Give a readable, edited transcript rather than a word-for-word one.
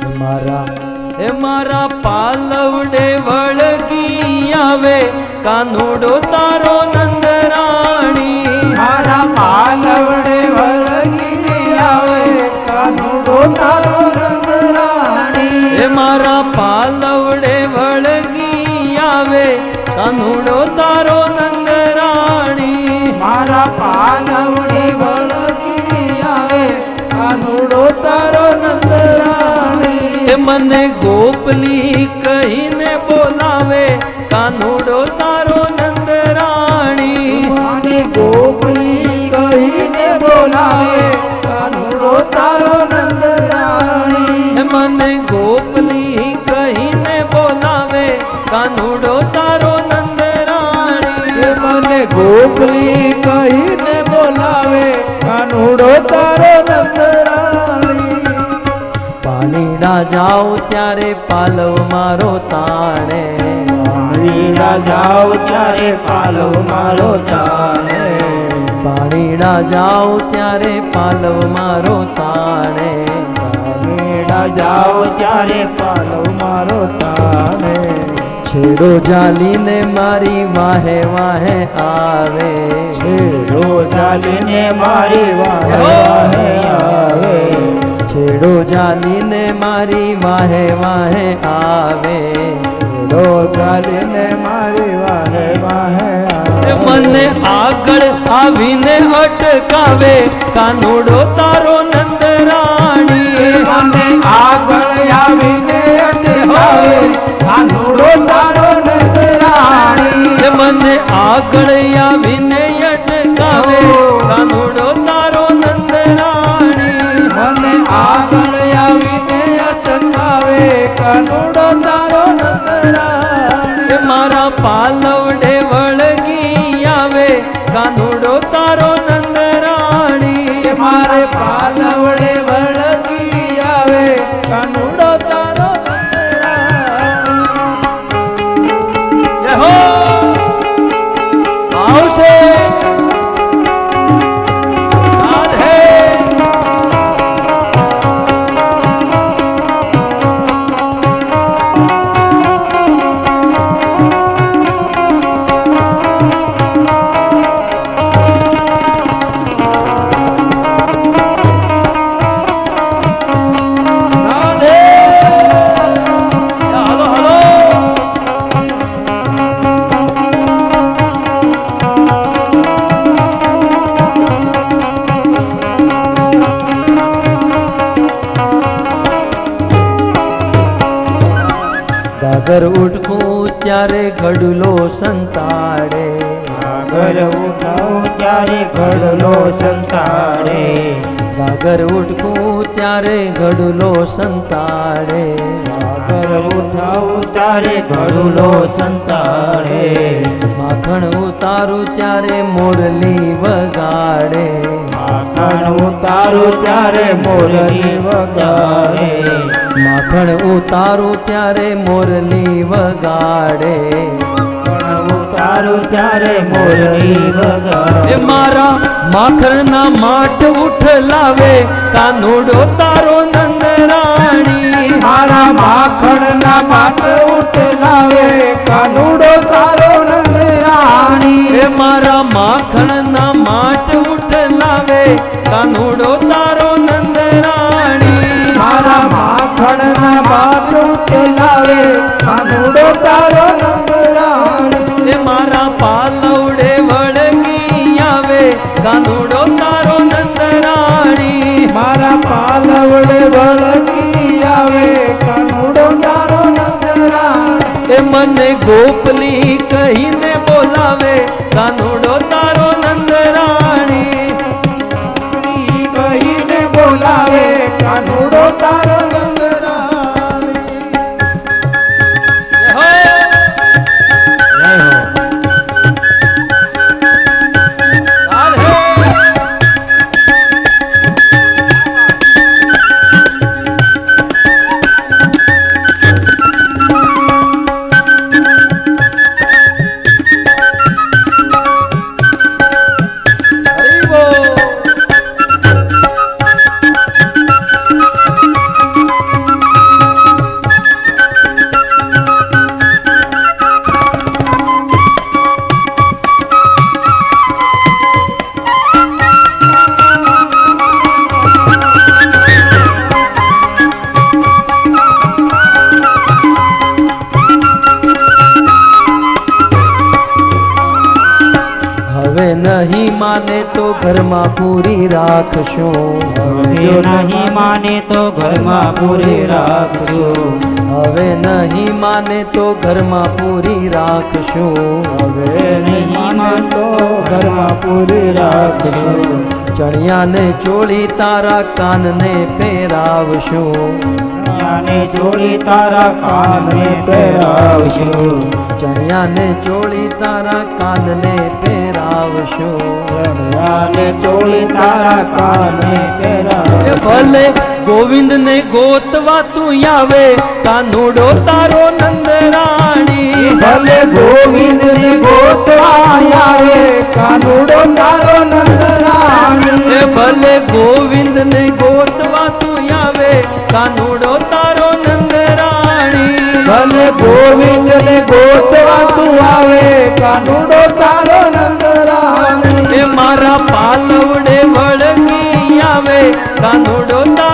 મારા પાલવડે વળગી આવે કાનુડો તારો નંદરાણી મારા પાલવડે વળગી આવે કાનુડો તારો નંદરાણી મારા પાલવડે વળગી આવે કાનુડો તારો નંદરાણી મારા પાલવડે વળગી આવે કાનુડો તારો નંદરાણી મને ગોપલી કહીને બોલાવે કાનુડો તારો નંદરાણી મને ગોપલી કહીને બોલાવે કાનુડો તારો નંદરાણી મને ગોપલી કહીને બોલાવે કાનુડો તારો નંદરાણી મને ગોપલી કહીને બોલાવે કાનુડો તારો નંદરાણી પાણીડા જાઉ ત્યારે પાલવ મારો તાણે પાણીડા જાઉ ત્યારે પાલવ મારો જાણે પાણીડા જાઉ ત્યારે પાલવ મારો તાણે પાણીડા જાઉ ત્યારે પાલવ મારો તાણે છેડો જાલીને મારી વાહે વાહે આવે છેડો જાલીને મારી વાહે વાહે આવે છેડો જાલીને મારી વાહે વાહે આવે છેડો જાલીને મારી વાહે વાહે આવે મને આગળ આવીને અટકાવે કાનુડો તારો નંદરાણી મને આગળ આવીને અટકાવે કાનુડો તારો નંદરાણી મને આગળ આવીને અટકાવે કાનુડો તારો નંદરાણી મને આગળ આવીને અટકાવે કાનુડો તારો નંદરાણી મારા પાલવડે વળગી આવે કાનુડો તારો નંદરાણી મારે પાલવડે વળગી આવે કાનુડો તારો જય હો આવશે રાધે ઘર ઉઠું ત્યારે ઘડલો સંતાડે ઘર ઉઠાવું ત્યારે ઘડલો સંતાડે ઘર ઉઠું ત્યારે ઘડલો સંતાડે ઘર ઉઠાવું ત્યારે ઘડલો સંતાડે માખણ ઉતારું ત્યારે મોરલી વગાડે માખણ ઉતારું ત્યારે મોરલી વગાડે માખણ ઉતારું ત્યારે મોરલી વગાડે ઉતારું ત્યારે મોરલી વગાડે મારા માખણના માઠ ઉઠલાવે કાનુડો તારો નંદરાણી મારા માખણના માઠ ઉઠલાવે કાનુડો તારો નંદરાણી મારા માખણના માઠ ઉઠલાવે કાનુડો તારો નંદરાણી મારા માખણના માઠ ઉઠલાવે કાનુડો તારો નંદરાણી મારા પાલવડે વળગી આવે કાનુડો તારો નંદરાણી મારા પાલવડે વળગી આવે કાનુડો તારો નંદરાણી મને ગોપલી કહીને બોલાવે કાનુડો તારો નંદરાણી કહીને બોલાવે કાનુડો તારો નંદરાણી જય હો જય હો રાધે નહીં માને તો ઘરમાં પૂરી રાખશો. જો નહીં માને તો ઘરમાં પૂરી રાખજો. હવે નહીં માને તો ઘરમાં પૂરી રાખશો. હવે નહીં માનતો ઘરમાં પૂરી રાખજો. ચણિયાને ચોળી તારા કાનને પહેરાવશો. ચણિયાને ચોળી તારા કાનને પહેરાવશો. ચણિયાને ચોળી તારા કાનને પહેરાવશો. ચણિયાને ચોળી તારા કાનને એ પહેરાવશો. ભલે ગોવિંદ ને ગોતવા તું આવે કાનુડો તારો નંદરાણી. ભલે ગોવિંદ ને ગોતવા આવે કાનુડો તારો નંદરાણી. એ ભલે ગોવિંદ ને ગોતવા તું આવે કાનુડો તારો નંદરાણી. ભલે ગોવિંદ ને ગોતવા તું આવે કાનુડો તારો નંદરાણી. એ મારા પાલવડે વળગી આવે કાનુડો તારો